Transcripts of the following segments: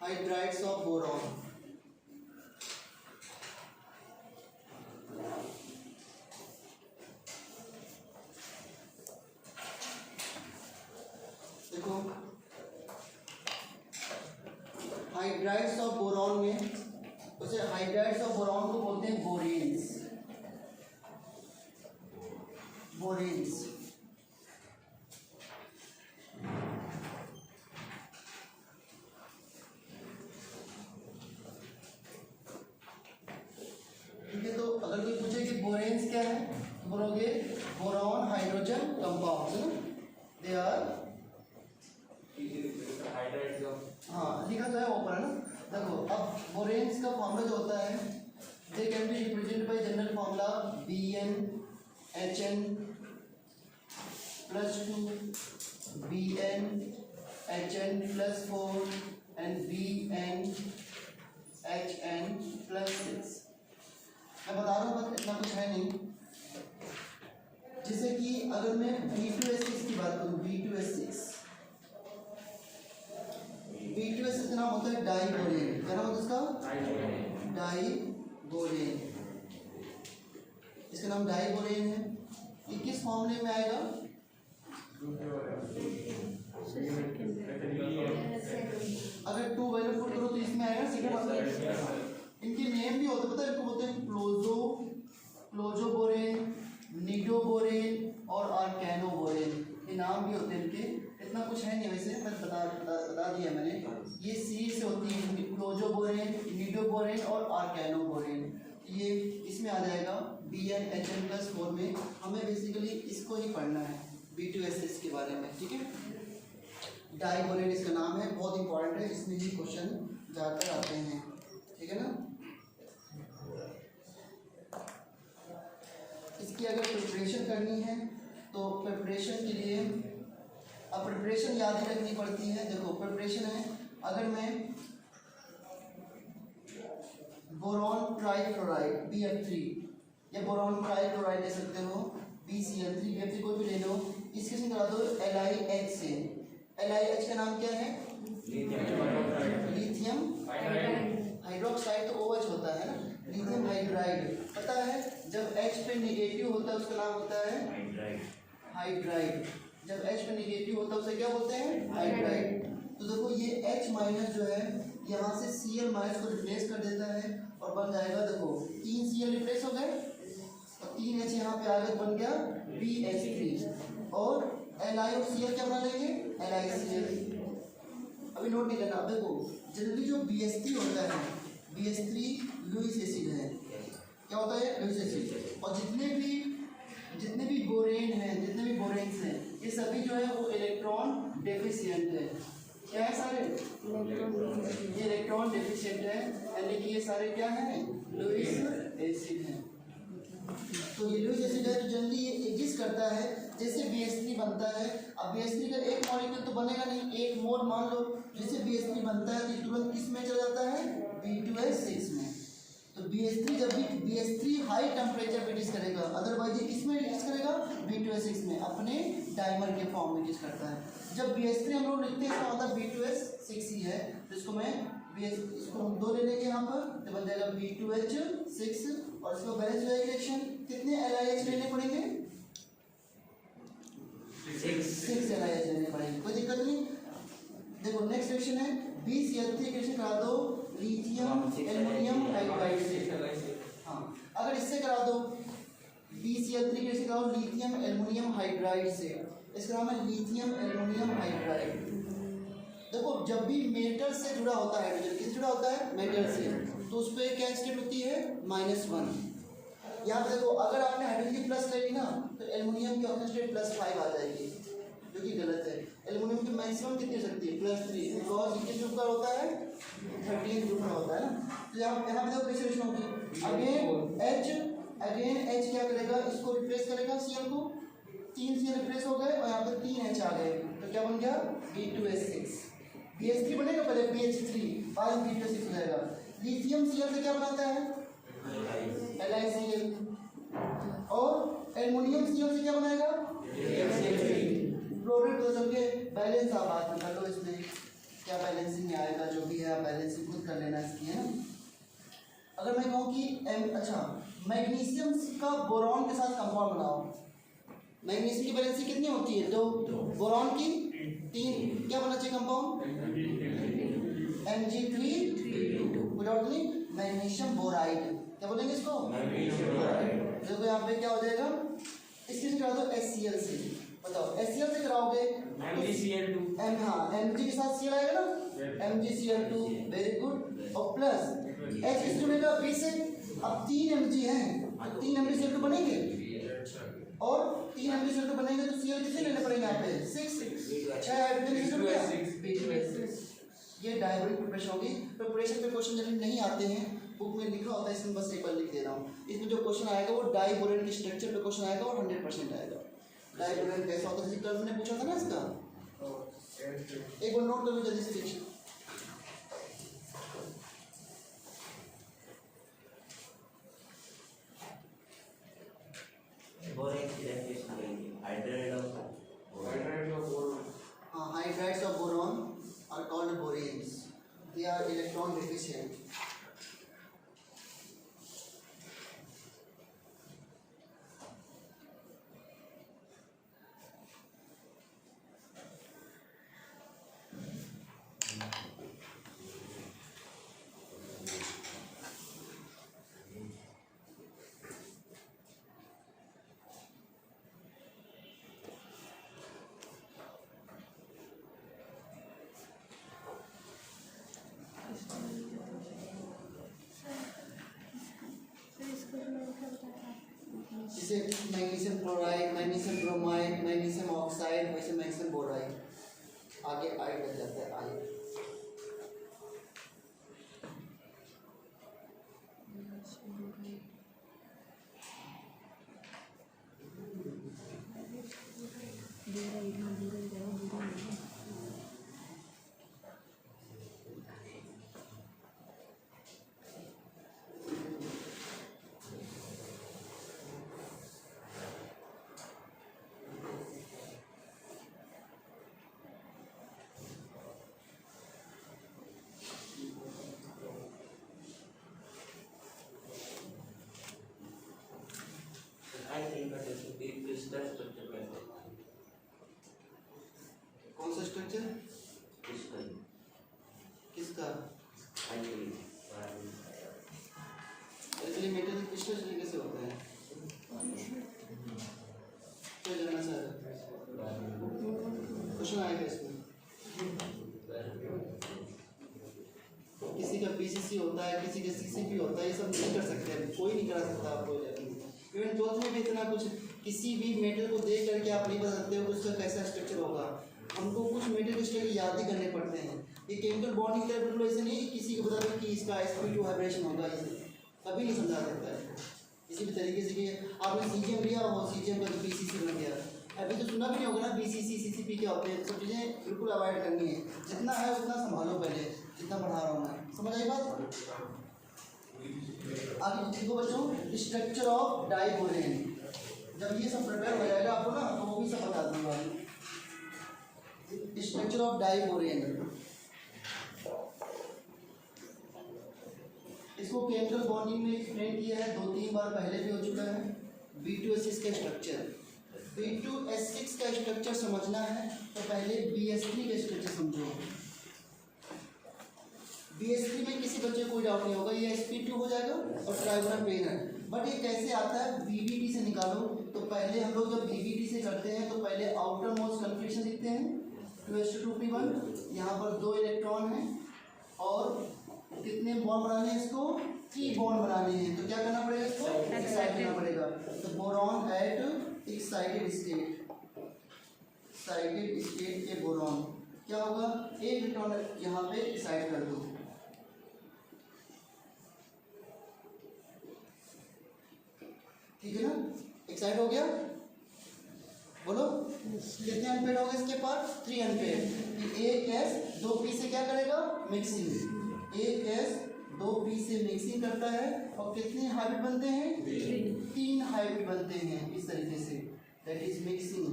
Hydrides of boron. देखो hydrides of boron में, उसे हाइड्राइड्स ऑफ बोरॉन को बोलते हैं बोरेन्स। बोरेन्स ठीक है। तो अगर कोई पूछे कि बोरेन्स क्या है तो बोलोगे बोरॉन हाइड्रोजन कंपाउंड्स है ना, दे आर, हाँ लिखा तो है ऊपर है ना। देखो अब बोरेन्स का फॉर्मूला जो होता है, they can be represented by general formula BnHn +2 BnHn +4 and BnHn +6। मैं बता रहा हूँ बस इतना कुछ है नहीं। जैसे कि अगर मैं B2S6 की बात करूँ, B2S6 का नाम होता है डाइबोरेन। क्या नाम होता है इसका? डाइबोरेन। इसका नाम डाइबोरेन है। ये किस फॉर्मूले में आएगा? अगर 2 वैल्यू पुट करो तो इसमें आएगा सेकंड ऑप्शन। इनके नेम भी होते, पता है, इनको बोलते हैं क्लोजोबोरेन, निडोबोरेन और आर्कैनोबोरेन। ये नाम भी होते हैं इनके। इतना कुछ है नहीं वैसे, मैं बता दिया मैंने। ये सी से होती है क्लोजोबोरेन, निडोबोरेन और आर्कैनोबोरेन। ये इसमें आ जाएगा BnHn +4 में। हमें बेसिकली इसको ही पढ़ना है, B2S6 के बारे में, ठीक है। डाइबोरेन इसका नाम है, बहुत इंपॉर्टेंट है, इसमें ही क्वेश्चन ज़्यादातर आते हैं, ठीक है ना। इसकी अगर प्रिपरेशन करनी है तो प्रिपरेशन के लिए अब प्रिपरेशन याद ही रखनी पड़ती है। देखो प्रिपरेशन है, अगर मैं बोरॉन ट्राइक्लोराइड BF3 या बोरॉन ट्राइक्लोराइड ले सकते हो BCl3, BF3 कोई भी ले लो, इसके से करा दो LiH से। LiH का नाम क्या है? Lithium hydroxide. तो OH होता है ना, लिथियम हाइड्राइड। पता है जब H पे नेगेटिव होता है उसका नाम होता है हाइड्राइड। जब H पे नेगेटिव होता है उसे क्या बोलते हैं? हाइड्राइड। तो देखो ये H- जो है यहाँ से Cl- को रिप्लेस कर देता है और बन जाएगा, देखो 3 Cl रिप्लेस हो गए और 3 H यहाँ पे आ गए, बन गया BH3। और Li और Cl क्या बना लेंगे? LiCl। अभी नोट नहीं करना। देखो जनरली जो BH3 होता है, BH3 लुईस एसिड है। क्या होता है? Lewis acid. और जितने भी बोरेन हैं, जितने भी बोरेन्स हैं, ये सभी जो है वो इलेक्ट्रॉन डेफिशिएंट है। क्या है सारे? ये इलेक्ट्रॉन डेफिशिएंट है, यानी कि ये सारे क्या हैं? लुईस एसिड हैं। तो ये लुईस एसिड है, तो जनरली ये एग्जिस्ट करता है जैसे BH3 बनता है। अब BH3 का एक मॉलिक्यूल तो बनेगा नहीं, एक मोल मान लो, जैसे BH3 बनता है तो तुरंत किस में चला जाता है? B2S6 में। तो BH3 जब भी BH3 हाई टेम्परेचर पे डिस्क करेगा, अदरवाइज ये किस में डिस्क करेगा? B2S6 में, अपने डाइमर के फॉर्म में डिस्क करता है। जब BH3 हम लोग लिखते हैं तो मतलब B2S6 ही है, तो इसको इसको हम 2 ले लेंगे यहाँ पर, तो बन जाएगा B2H6 और इसको बैलेंस हो जाएगी रिएक्शन। कितने LiH लेने पड़ेंगे? 6 LiH लेने पड़ेंगे, कोई दिक्कत नहीं। देखो नेक्स्ट रिएक्शन है BCl3 की रिएक्शन करा दो लिथियम एल्युमिनियम हाइड्राइड से। हाँ अगर इससे करा दो BCl3 की रिएक्शन कराओ लिथियम एल्युमिनियम हाइड्राइड से, इसका नाम है लिथियम एल्युमिनियम हाइड्राइड। देखो जब भी मेटल से जुड़ा होता है हाइड्रोजन, किससे जुड़ा होता है? मेटल से, तो उस पर क्या स्टेट होती है? -1। यहाँ पे देखो अगर आपने हाइड्रोजन की प्लस ले ली ना तो एल्युमिनियम की ऑक्सीजन स्टेट +5 आ जाएगी, जो कि गलत है। एल्युमिनियम की मैक्सिमम कितनी हो सकती है? +3, बिकॉज ये ग्रुप का होता है 13 ग्रुप का होता है ना। तो यहाँ पे देखो कैसे रिएक्शन होगी, अगेन H क्या करेगा? इसको रिप्लेस करेगा Cl को, 3 Cl रिप्लेस हो गए और यहाँ पे 3 H आ गए, तो क्या बन गया? B2S6। BH3 बनेगा पहले BH3, बाद में B2S6 हो जाएगा। लिथियम Cl से क्या बनाता है? LiCl। और एल्युमिनियम Cl से क्या बनाएगा? क्लोरीन। तो सबके बैलेंस आप बात कर लो इसमें। क्या बैलेंसिंग में आएगा, जो भी है आप बैलेंसिंग खुद कर लेना इसकी, है ना। अगर मैं कहूँ कि अच्छा मैग्नीशियम का बोरॉन के साथ कंपाउंड बनाओ, मैग्नीशियम की बैलेंसिंग कितनी होती है? 2। बोरॉन की 3। क्या बनना चाहिए compound? Mg3 without magnesium boride. क्या बोलेंगे इसको? देखो यहाँ पे क्या हो जाएगा, इसकी से करा दो HCl से। बताओ HCl से कराओगे MgCl2, हाँ Mg के साथ Cl आएगा ना, MgCl2, वेरी गुड। और प्लस H किस जुड़ेगा? B से। अब 3 Mg है, 3 MgCl2 बनेंगे, और 3 MgCl2 बनेंगे तो Cl कितने लेने पड़ेंगे यहाँ पे? 6 हाइड्रोजन जुड़ गया। ये डायबोलिक प्रिपरेशन होगी। प्रिपरेशन पे क्वेश्चन जनरली नहीं आते हैं, बुक में लिखा होता है, इसमें बस एक बार लिख दे रहा हूँ। इसमें जो क्वेश्चन आएगा वो डाइबोरेन के स्ट्रक्चर पे क्वेश्चन आएगा और 100% आएगा। डाइबोरेन कैसा होता है, कल मैंने पूछा था ना इसका, एक बार नोट कर लो जल्दी से। Hydrides of boron are called boranes. They are electron deficient. जैसे magnesium chloride, magnesium bromide, magnesium oxide, वैसे मैग्नीशियम बोराइड, आगे आई लग जाता है आई। कौन सा स्ट्रक्चर? किसका? मेटल क्रिस्टल कैसे होता है? क्या जानना चाह रहे? क्वेश्चन आएगा इसमें। किसी का PCC होता है, किसी का CCP होता है, ये सब नहीं कर सकते, कोई नहीं करा सकता आपको। इवन 12th में भी इतना कुछ, किसी भी मेटल को देख करके आप नहीं बता सकते हो उसका कैसा स्ट्रक्चर होगा। हमको कुछ मेटल के स्ट्रक्चर याद ही करने पड़ते हैं। ये केमिकल बॉन्डिंग की तरफ बिल्कुल ऐसे नहीं है किसी को बता दें कि इसका sp2 हाइब्रेशन होगा, इसे कभी नहीं समझा सकता है किसी भी तरीके से कि आपने CGM लिया और CGM का तो PCC बन गया। अभी तो सुना भी नहीं होगा ना BCC CCP क्या होते हैं। सब चीज़ें बिल्कुल अवॉइड करनी है, जितना है उतना संभालो पहले, जितना पढ़ा रहा हूँ मैं। समझ आई बात? आगे देखो बच्चों, स्ट्रक्चर ऑफ डाइबोरेन। जब ये सब प्रिपेयर हो जाएगा आपको ना, तो वो भी सब बता दूंगा। स्ट्रक्चर ऑफ डाइबोरेन, इसको केमिकल बॉन्डिंग में एक्सप्लेन किया है 2-3 बार पहले भी हो चुका है। B2S6 का स्ट्रक्चर, B2S6 का स्ट्रक्चर समझना है तो पहले BS3 का स्ट्रक्चर समझो। BS3 में किसी बच्चे को कोई डाउट नहीं होगा, ये sp2 हो जाएगा और ट्राइगोनल प्लेन है। बट ये कैसे आता है? BBT से निकालो। तो पहले हम लोग जब BBT से करते हैं तो पहले आउटर मोस्ट कन्फिग्रेशन लिखते हैं 2s2p1। यहाँ पर 2 इलेक्ट्रॉन हैं और कितने बॉन्ड बनाने हैं इसको? 3 बॉन्ड बनाने हैं। तो क्या करना पड़ेगा इसको? एक्साइट करना पड़ेगा। तो boron at excited state, excited state के बोरॉन क्या होगा? एक इलेक्ट्रॉन यहाँ पे एक्साइट कर दो, ठीक है ना? एक्साइट हो गया, बोलो कितने अनपेड हो गए इसके पास? 3 अनपेड। एक S 2P से क्या करेगा? मिक्सिंग। एक S 2P से मिक्सिंग करता है और कितने हाइब्रिड बनते हैं? 3 हाइब्रिड बनते हैं इस तरीके से, दैट इज मिक्सिंग।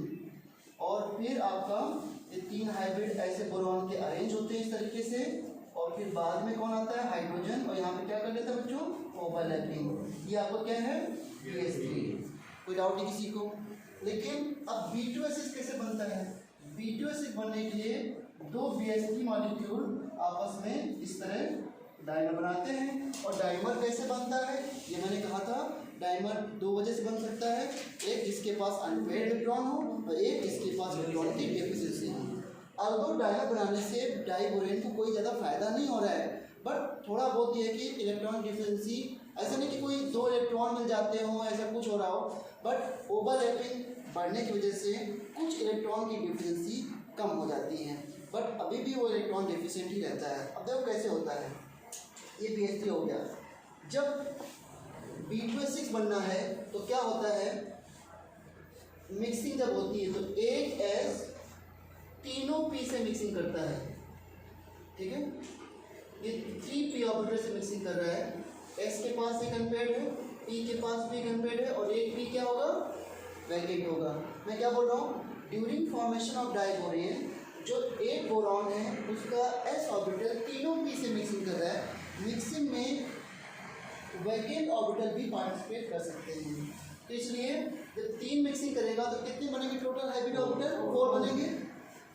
और फिर आपका ये 3 हाइब्रिड ऐसे बोरॉन के अरेंज होते हैं इस तरीके से, और फिर बाद में कौन आता है, हाइड्रोजन, और यहाँ पे क्या कर लेता है बच्चों, ओवरलैपिंग। ये आपको क्या है, BH3। कोई डाउट नहीं किसी को। लेकिन अब B2 एसिड कैसे बनता है, B2 एसिड बनने के लिए 2 BH3 मॉलिक्यूल आपस में इस तरह डाइमर बनाते हैं। और डाइमर कैसे बनता है, ये मैंने कहा था, डाइमर 2 वजह से बन सकता है, एक जिसके पास अनपेयर्ड इलेक्ट्रॉन हो और एक जिसके पास इलेक्ट्रॉन की डेफिशिएंसी हो। अल्दो डाइमर बनाने से डाइबोरेन को कोई ज़्यादा फायदा नहीं हो रहा है, बट थोड़ा बहुत ये है कि इलेक्ट्रॉन डिफिशिएंसी, ऐसा नहीं कि कोई 2 इलेक्ट्रॉन मिल जाते हों, ऐसा कुछ हो रहा हो, बट ओवरलैपिंग बढ़ने की वजह से कुछ इलेक्ट्रॉन की डिफिशिएंसी कम हो जाती है, बट अभी भी वो इलेक्ट्रॉन डेफिशिएंट ही रहता है। अब देखो कैसे होता है, ये BH3 हो गया। जब B2S6 बनना है तो क्या होता है, मिक्सिंग जब होती है तो एक S तीनों P से मिक्सिंग करता है, ठीक है, ये 3P ऑर्बिटल से मिक्सिंग कर रहा है। S के पास एक अनपेयर्ड है, P के पास भी एक अनपेयर्ड है, और एक P क्या होगा, वैकेंट होगा। मैं क्या बोल रहा हूँ, ड्यूरिंग फॉर्मेशन ऑफ डाइबोरेन जो एक बोरॉन है उसका S ऑर्बिटल तीनों P से मिक्सिंग कर रहा है। मिक्सिंग में वैकेंट ऑर्बिटल भी पार्टिसिपेट कर सकते हैं, तो इसलिए जब 3 मिक्सिंग करेगा तो कितने बनेंगे टोटल हाइब्रिड ऑर्बिटल, 4 बनेंगे,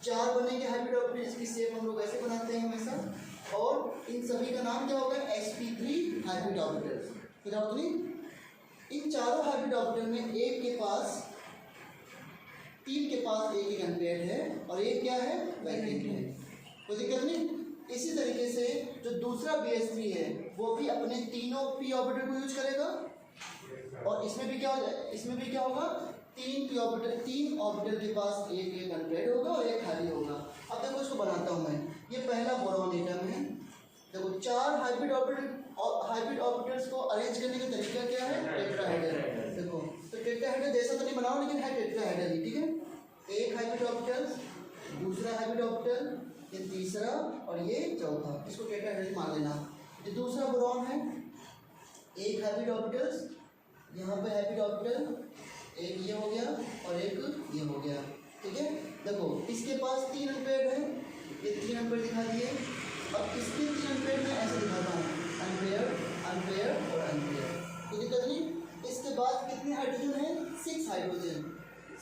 4 बनेंगे हाइब्रिड ऑर्बिटल। इसकी शेप हम लोग ऐसे बनाते हैं हमेशा, और इन सभी का नाम क्या होगा, sp3 हाइब्रिड ऑर्बिटल। फिर अपनी इन चारों हाइब्रिड ऑर्बिटल में एक के पास, 3 के पास एक अनपेयर्ड है और एक क्या है, वैकेंट है, कोई दिक्कत नहीं। इसी तरीके से जो दूसरा BH3 है वो भी अपने तीनों P ऑर्बिटल को यूज करेगा, और इसमें भी क्या हो जाए, इसमें भी क्या होगा, 3 ऑर्बिटल के पास एक अनपेयर्ड होगा और एक खाली होगा। अब देखो इसको बनाता हूँ मैं, ये पहला बोरॉन एटम है। देखो 4 हाइब्रिड ऑर्बिटल्स को अरेंज करने का तरीका क्या है, टेट्राहेड्रल। देखो तो टेट्राहेड्रल जैसा तो नहीं बनाओ, लेकिन है टेट्राहेड्रल ही, ठीक है। एक हाइब्रिड ऑर्बिटल, दूसरा हाइब्रिड ऑर्बिटल, ये तीसरा और ये चौथा, इसको टेट्राहेड्रल मान लेना। ये दूसरा बोरॉन है, एक हाइब्रिड ऑर्बिटल्स, यहाँ पे हाइब्रिड ऑर्बिटल, एक ये हो गया और एक ये हो गया, ठीक है। देखो इसके पास 3 अनपेयर्ड है, ये 3 अनपेयर्ड दिखा दिए। अब इसके 3 अनपेयर्ड में ऐसे दिखाता हूँ, अनपेयर्ड, अनपेयर्ड और अनपेयर्ड, कोई दिक्कत नहीं। इसके बाद कितने हाइड्रोजन है, 6 हाइड्रोजन।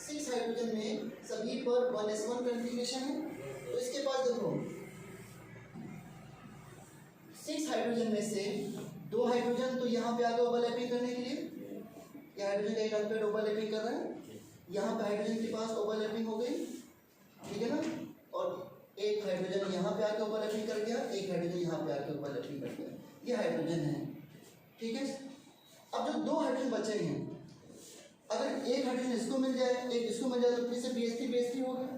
6 हाइड्रोजन में सभी पर 1s1 कॉन्फ़िगरेशन है। तो इसके पास देखो 6 हाइड्रोजन में से 2 हाइड्रोजन तो यहाँ पे आगे ओवरलैपिंग करने के लिए, ये हाइड्रोजन एक अनपेयर्ड ओवरलैपिंग कर रहा है, यहाँ पे हाइड्रोजन के पास ओवरलैपिंग हो गई, ठीक है ना, और एक हाइड्रोजन यहाँ पे आके ओवरलैपिंग कर गया, एक हाइड्रोजन यहाँ पे आके ओवरलैपिंग कर गया, ये हाइड्रोजन है, ठीक है। अब जो 2 हाइड्रोजन बचे हैं, अगर एक हाइड्रोजन इसको मिल जाए, एक इसको मिल जाए, तो फिर से BH3 हो गया।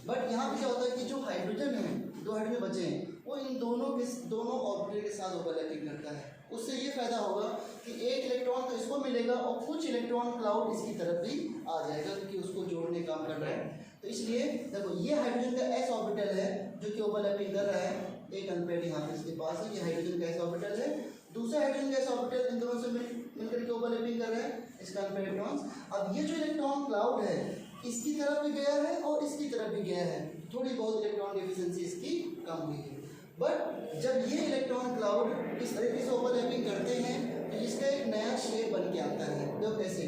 बट यहाँ पे क्या होता है कि जो हाइड्रोजन है, 2 हाइड्रोजन बचे हैं, वो इन दोनों ऑर्बिटल के साथ ओवरलैपिंग करता है। उससे ये फायदा होगा कि एक इलेक्ट्रॉन तो इसको मिलेगा और कुछ इलेक्ट्रॉन क्लाउड इसकी तरफ भी आ जाएगा, क्योंकि उसको जोड़ने काम कर रहा है। तो इसलिए देखो ये हाइड्रोजन का S ऑर्बिटल है जो कि ओवरलैपिंग कर रहा है, एक अनपेयर्ड यहाँ पे इसके पास है, ये हाइड्रोजन का S ऑर्बिटल है। दूसरा हाइड्रोजन का S ऑर्बिटल इन दोनों से मिलकर के ओवरलैपिंग कर रहा है, इसका अनपेयर्ड इलेक्ट्रॉन्स। अब ये जो इलेक्ट्रॉन क्लाउड है इसकी तरफ भी गया है और इसकी तरफ भी गया है, थोड़ी बहुत इलेक्ट्रॉन डेफिशिएंसी इसकी कम हुई है। बट जब ये इलेक्ट्रॉन क्लाउड इस तरीके से ओवरलैपिंग करते हैं तो इसका एक नया शेप बन के आता है। देखो कैसे,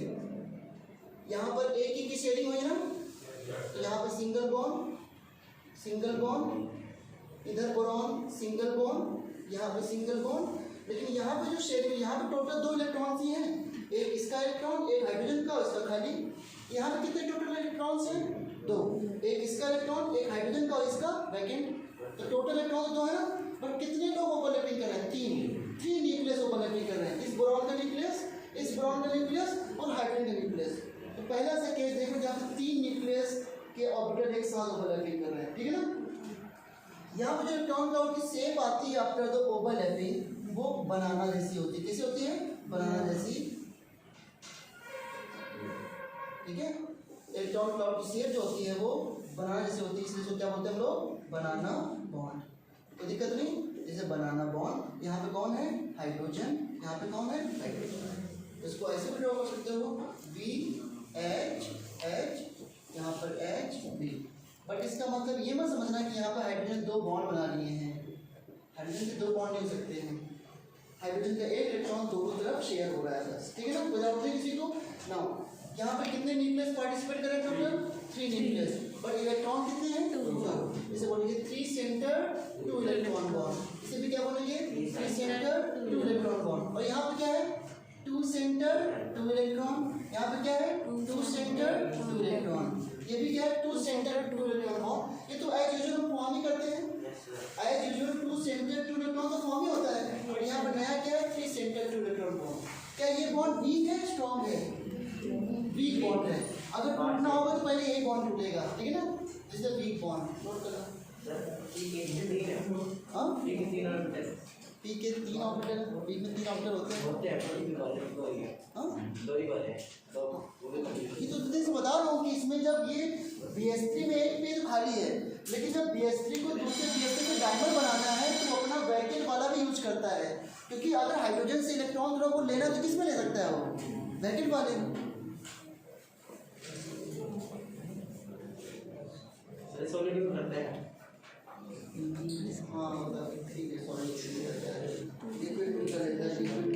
यहाँ पर एक ही की शेडिंग हुई ना, तो यहाँ पे सिंगल बॉन्ड, इधर बोरॉन सिंगल बॉन्ड, यहाँ पे सिंगल बॉन्ड, लेकिन यहाँ पे जो शेडिंग, यहाँ पे टोटल 2 इलेक्ट्रॉन्स ही हैं, एक इसका इलेक्ट्रॉन, एक हाइड्रोजन का, इसका खाली। यहाँ पे कितने टोटल इलेक्ट्रॉन्स हैं, 2, एक इसका इलेक्ट्रॉन, एक हाइड्रोजन का और इसका वैकेंट, तो टोटल इलेक्ट्रॉन 2 है ना। पर कितने लोग ओवरलैपिंग कर रहे हैं, 3 न्यूक्लियस ओवरलैपिंग कर रहे हैं, इस बोरॉन का न्यूक्लियस, इस बोरॉन का न्यूक्लियस और हाइड्रोजन का न्यूक्लियस। तो पहला सा केस देखो जहाँ पे 3 न्यूक्लियस के ऑर्बिटल एक साथ ओवरलैपिंग कर रहे हैं, ठीक है ना। यहाँ पे जो इलेक्ट्रॉन क्लाउड की शेप आती है आफ्टर द ओवरलैपिंग, वो बनाना जैसी होती है। कैसी होती है, बनाना जैसी, ठीक है। इलेक्ट्रॉन क्लाउड की शेप जो होती है वो बनाना जैसी होती है, इसलिए इसको क्या बोलते हैं हम लोग, बनाना बॉन्ड। कोई दिक्कत नहीं, जैसे बनाना बॉन्ड, यहाँ पे कौन है, हाइड्रोजन, यहाँ पे कौन है, हाइड्रोजन। इसको ऐसे भी ड्रॉ कर सकते हो, BH, यहाँ पर H, B, बट इसका मतलब ये मत समझना कि यहाँ पर हाइड्रोजन 2 बॉन्ड बना लिए हैं। हाइड्रोजन से 2 बॉन्ड नहीं हो सकते हैं। हाइड्रोजन का एक इलेक्ट्रॉन दोनों तरफ शेयर हो रहा है बस, ठीक है ना। विदाउट किसी को नाउ यहाँ पर कितने न्यूक्लियस पार्टिसिपेट करें टोटल 3 न्यूक्लियस, बट इलेक्ट्रॉन कितने हैं 2। इसे बोलेंगे 3 सेंटर 2 इलेक्ट्रॉन बॉन्ड। इसे भी क्या बोलेंगे 3 सेंटर 2 इलेक्ट्रॉन बॉन्ड। और यहाँ पर क्या है 2 सेंटर 2 इलेक्ट्रॉन, यहाँ पे क्या है 2 सेंटर 2 इलेक्ट्रॉन, ये भी क्या है 2 सेंटर 2 इलेक्ट्रॉन बॉन्ड। ये तो एज यूजुअल हम फॉर्म ही करते हैं, एज यूजुअल 2 सेंटर 2 इलेक्ट्रॉन का फॉर्म ही होता है। और यहाँ पर नया क्या है 3 सेंटर 2 इलेक्ट्रॉन बॉन्ड। क्या ये बॉन्ड वीक है स्ट्रॉन्ग है? वीक बॉन्ड है। अगर टूटना होगा तो पहले ये बॉन्ड टूटेगा, ठीक है ना। This is the weak bond, note करना। हाँ पी के 3 ऑर्बिटल, पी में 3 ऑर्बिटल होते हैं। हाँ ये तो तुझे से बता रहा हूँ कि इसमें जब ये BH3 में एक पेज खाली है, लेकिन जब BH3 को दूसरे BH3 में डायमंड बनाना है तो अपना वैकेट वाला भी यूज करता है, क्योंकि अगर हाइड्रोजन से इलेक्ट्रॉन थोड़ा वो लेना तो किस में ले सकता है वो वैकेट वाले में। हाँ ठीक है सॉलिड करता है, लिक्विड भी कर लेता है, लिक्विड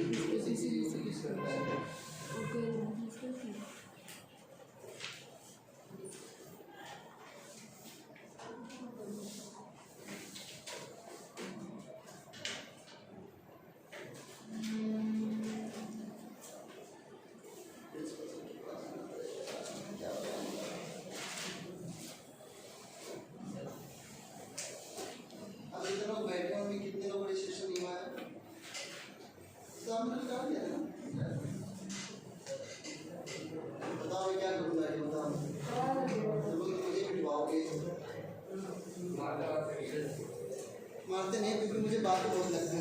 यूज करता है। कितने लोग रजिस्ट्रेशन नहीं हुआ है? सामने लगा दिया ना। बताओ क्या करूँगा, ये बताओ। मुझे पिटवाओगे? मारते नहीं क्योंकि मुझे बातें बहुत लगती हैं।